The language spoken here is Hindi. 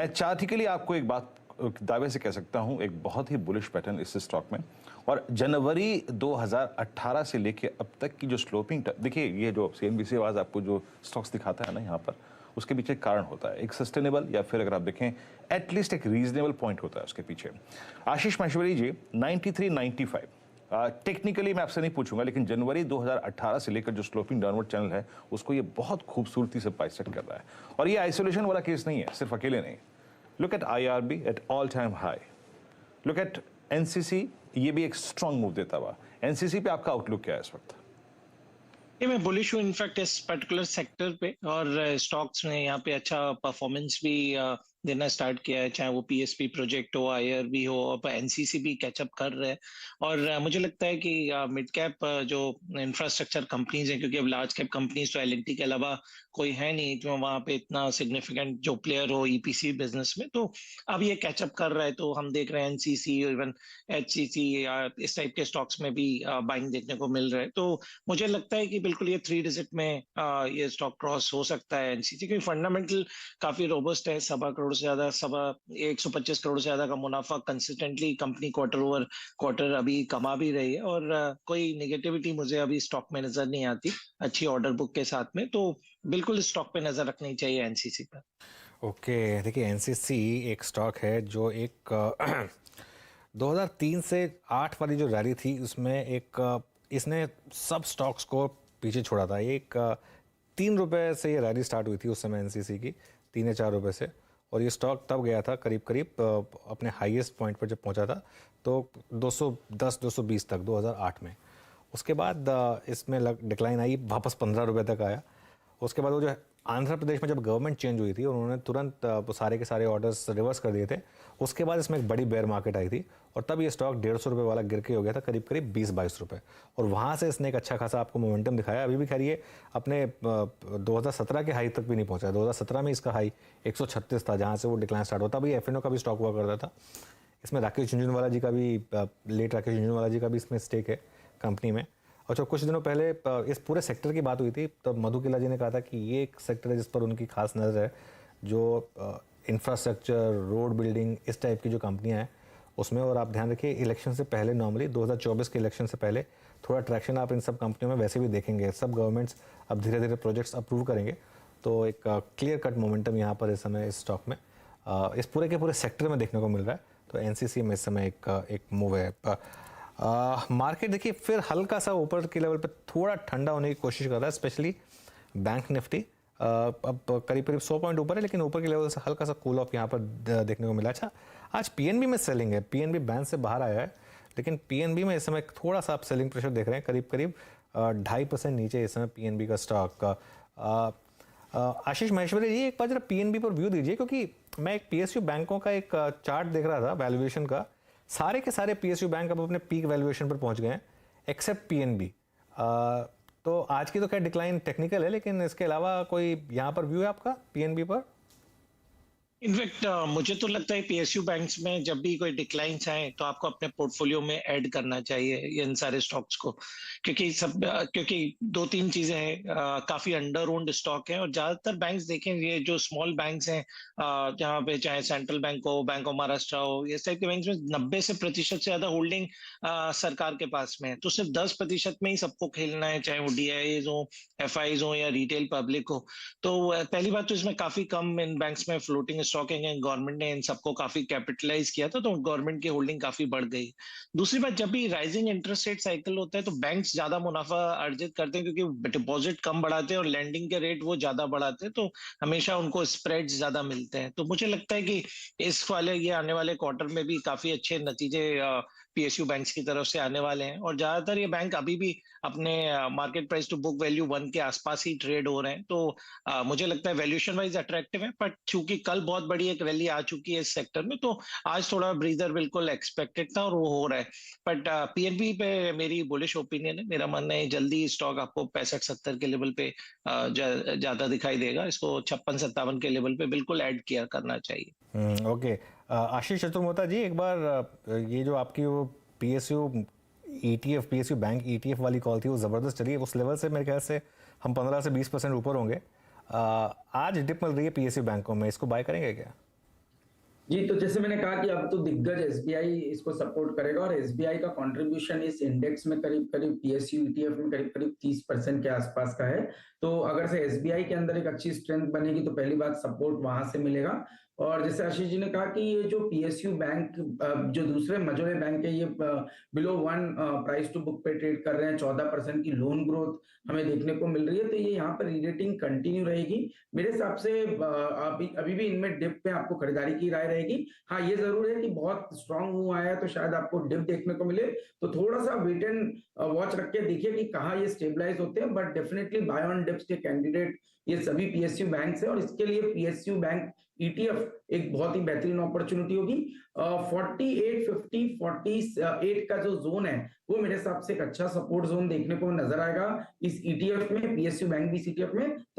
मैं चार्टिकली आपको एक बात दावे से कह सकता हूं, एक बहुत ही बुलिश पैटर्न इस स्टॉक में। और जनवरी 2018 से लेके अब तक की जो स्लोपिंग, देखिए ये जो सीएनबीसी आवाज आपको जो स्टॉक्स दिखाता है ना यहाँ पर, उसके पीछे एक कारण होता है, एक सस्टेनेबल या फिर अगर आप देखें एटलीस्ट एक रीजनेबल पॉइंट होता है उसके पीछे। आशीष माहेश्वरी जी 93-95, टेक्निकली मैं आपसे नहीं पूछूंगा, लेकिन जनवरी 2018 से लेकर जो स्लोपिंग डाउनवर्ड चैनल है उसको ये बहुत खूबसूरती से बाइसेक्ट कर रहा है। और ये आइसोलेशन वाला केस नहीं है, सिर्फ अकेले नहीं। Look at IRB at all time high, look at NCC, ये भी एक स्ट्रांग मूव देता हुआ। एनसीसी पे आपका आउटलुक क्या है इस वक्त? ये मैं बुलिश हूँ इनफैक्ट इस पर्टिकुलर सेक्टर पे, और स्टॉक्स ने यहाँ पे अच्छा परफॉर्मेंस भी देना स्टार्ट किया है, चाहे वो पीएसपी प्रोजेक्ट हो, आईआरबी हो, और एनसीसी भी कैचअप कर रहे हैं। और मुझे लगता है कि मिड कैप जो इंफ्रास्ट्रक्चर कंपनीज हैं, क्योंकि अब लार्ज कैप कंपनीज तो एल&टी के अलावा कोई है नहीं जो वहाँ पे इतना सिग्निफिकेंट जो प्लेयर हो ईपीसी बिजनेस में, तो अब ये कैचअप कर रहा है। तो हम देख रहे हैं एनसीसी, इवन एचसीसी या इस टाइप के स्टॉक्स में भी बाइंग देखने को मिल रहा है। तो मुझे लगता है कि बिल्कुल ये 3 डिजिट में ये स्टॉक क्रॉस हो सकता है एनसीसी, क्योंकि फंडामेंटल काफी रोबस्ट है। 1.25 करोड़ से ज्यादा 125 करोड़ से ज्यादा का मुनाफा consistently company quarter over quarter अभी कमा भी रही है, और कोई निगेटिविटी मुझे अभी स्टॉक में नजर नहीं आती अच्छी ऑर्डर बुक के साथ में। तो बिल्कुल स्टॉक पे नजर रखनी चाहिए एनसीसी पर। ओके, देखिए एनसीसी एक स्टॉक है जो एक 2003 से 8 वाली जो रैली थी उसमें एक इसने सब स्टॉक्स को पीछे छोड़ा था। एक 3 रुपए से ये रैली स्टार्ट हुई थी उस समय एनसीसी की, 3 या 4 रुपए से, और ये स्टॉक तब गया था करीब करीब अपने हाईएस्ट पॉइंट पर जब पहुंचा था तो 210-220 तक 2008 में। उसके बाद इसमें डिक्लाइन आई, वापस 15 रुपए तक आया। उसके बाद वो जो आंध्र प्रदेश में जब गवर्नमेंट चेंज हुई थी और उन्होंने तुरंत सारे के सारे ऑर्डर्स रिवर्स कर दिए थे, उसके बाद इसमें एक बड़ी बेयर मार्केट आई थी और तब ये स्टॉक 150 रुपये वाला गिर के हो गया था करीब करीब 20-22 रुपये, और वहाँ से इसने एक अच्छा खासा आपको मोमेंटम दिखाया। अभी भी खैर ये अपने 2017 के हाई तक भी नहीं पहुँचा। 2017 में इसका हाई 136 था जहाँ से वो डिक्लाइन स्टार्ट होता। अभी एफएनओ का भी स्टॉक हुआ करता था। इसमें राकेश झुंझुनवाला जी का भी, लेट राकेश झुंझुनवाला जी का भी इसमें स्टेक है कंपनी में। और जब कुछ दिनों पहले इस पूरे सेक्टर की बात हुई थी तब मधु किला जी ने कहा था कि ये एक सेक्टर है जिस पर उनकी खास नज़र है, जो इंफ्रास्ट्रक्चर, रोड बिल्डिंग, इस टाइप की जो कंपनियां हैं उसमें। और आप ध्यान रखिए इलेक्शन से पहले, नॉर्मली 2024 के इलेक्शन से पहले थोड़ा ट्रैक्शन आप इन सब कंपनियों में वैसे भी देखेंगे। सब गवर्नमेंट्स अब धीरे धीरे प्रोजेक्ट्स अप्रूव करेंगे, तो एक क्लियर कट मोमेंटम यहाँ पर इस समय इस स्टॉक में, इस पूरे के पूरे सेक्टर में देखने को मिल रहा है। तो एनसीसी में इस समय एक मूव है। मार्केट देखिए फिर हल्का सा ऊपर के लेवल पे थोड़ा ठंडा होने की कोशिश कर रहा है, स्पेशली बैंक निफ्टी अब करीब करीब 100 पॉइंट ऊपर है, लेकिन ऊपर के लेवल से हल्का सा कूल ऑफ यहाँ पर देखने को मिला। अच्छा, आज पीएनबी में सेलिंग है, पीएनबी बैंक से बाहर आया है, लेकिन पीएनबी में इस समय थोड़ा सा आप सेलिंग प्रेशर देख रहे हैं, करीब करीब 2.5% नीचे इस समय पीएनबी का स्टॉक। आशीष माहेश्वरी जी एक बार जरा पीएनबी पर व्यू दीजिए, क्योंकि मैं एक पीएसयू बैंकों का एक चार्ट देख रहा था वैल्यूएशन का। सारे के सारे पीएसयू बैंक अब अपने पीक वैल्यूएशन पर पहुंच गए हैं एक्सेप्ट पीएनबी। तो आज की तो खैर डिक्लाइन टेक्निकल है, लेकिन इसके अलावा कोई यहाँ पर व्यू है आपका पीएनबी पर? इनफैक्ट मुझे तो लगता है पीएसयू बैंक्स में जब भी कोई डिक्लाइंस आए तो आपको अपने पोर्टफोलियो में ऐड करना चाहिए ये इन सारे स्टॉक्स को, क्योंकि 2-3 चीजें हैं। काफी अंडर ओन्ड स्टॉक है, और ज्यादातर बैंक्स देखें, ये जो स्मॉल बैंक्स हैं जहाँ पे चाहे सेंट्रल बैंक हो, बैंक ऑफ महाराष्ट्र हो, इस टाइप के बैंक्स में 90% से ज्यादा होल्डिंग सरकार के पास में है। तो सिर्फ 10% में ही सबको खेलना है, चाहे वो डीआईएज हो, एफआईज हो या रिटेल पब्लिक हो। तो पहली बात तो इसमें काफी कम इन बैंक्स में फ्लोटिंग स्टॉकिंग है, गवर्नमेंट ने इन सबको काफी कैपिटलाइज किया था, तो गवर्नमेंट की होल्डिंग काफी बढ़ गई। दूसरी बात, जब भी राइजिंग इंटरेस्ट रेट साइकिल होता है तो बैंक्स ज्यादा मुनाफा अर्जित करते हैं, क्योंकि डिपॉजिट कम बढ़ाते हैं और लैंडिंग के रेट वो ज्यादा बढ़ाते हैं, तो हमेशा उनको स्प्रेड्स ज्यादा मिलते हैं। तो मुझे लगता है कि इस वाले ये आने वाले क्वार्टर में भी काफी अच्छे नतीजे पीएसयू बैंक्स की तरफ से आने वाले हैं, और ज्यादातर ये बैंक अभी भी अपने market price to book value 1 के आसपास ही ट्रेड हो रहे हैं। तो मुझे लगता है वैल्यूएशन वाइज अट्रैक्टिव है, बट चूंकि कल बहुत बड़ी एक रैली आ चुकी है इस सेक्टर में, तो आज थोड़ा ब्रीदर बिल्कुल एक्सपेक्टेड था और वो हो रहा है। बट पीएनबी पे मेरी बुलिश ओपिनियन है। मेरा मानना है जल्दी स्टॉक आपको 65-70 के लेवल पे ज्यादा दिखाई देगा। इसको 56-57 के लेवल पे बिल्कुल ऐड किया करना चाहिए। ओके, आशीष चतुर्मोता जी एक बार ये जो आपकी वो PSU ETF, PSU bank ETF वाली कॉल थी वो ज़बरदस्त चली है। उस लेवल से मेरे ख्याल से हम 15 से 20% ऊपर होंगे। आज डिप मिल रही है पीएसयू बैंकों में, इसको बाय करेंगे क्या? जी, तो जैसे मैंने कहा कि अब तो दिग्गज एसबीआई इसको सपोर्ट करेगा और एसबीआई का कंट्रीब्यूशन इस इंडेक्स में करीब-करीब पीएसयू ईटीएफ में करीब-करीब 30% के आसपास का है। तो अगर से एसबीआई के अंदर एक अच्छी स्ट्रेंथ बनेगी तो पहली बात सपोर्ट वहां से मिलेगा। और जैसे आशीष जी ने कहा कि ये जो पीएसयू बैंक जो दूसरे मजोरे बैंक है ये बिलो 1 प्राइस टू बुक पे ट्रेड कर रहे हैं, 14% की लोन ग्रोथ हमें देखने को मिल रही है, तो ये यहाँ पर रीरेटिंग कंटिन्यू रहेगी। मेरे हिसाब से अभी भी इनमें डिप पे आपको खरीदारी की राय रहेगी। हाँ, ये जरूर है कि बहुत स्ट्रांग मूव आया है तो शायद आपको डिप देखने को मिले, तो थोड़ा सा वेट एंड वॉच रख के देखिए कि कहाँ ये स्टेबलाइज होते हैं, but definitely buy on dips के कैंडिडेट ये सभी पीएसयू बैंक्स है और इसके लिए पीएसयू बैंक ईटीएफ एक बहुत ही बेहतरीन अपॉर्चुनिटी होगी। 48, 50, 48 का जो जोन है वो मेरे हिसाब से एक अच्छा सपोर्ट जोन देखने को नजर आएगा इस ईटीएफ में, पीएसयू बैंक भी ईटीएफ में। तो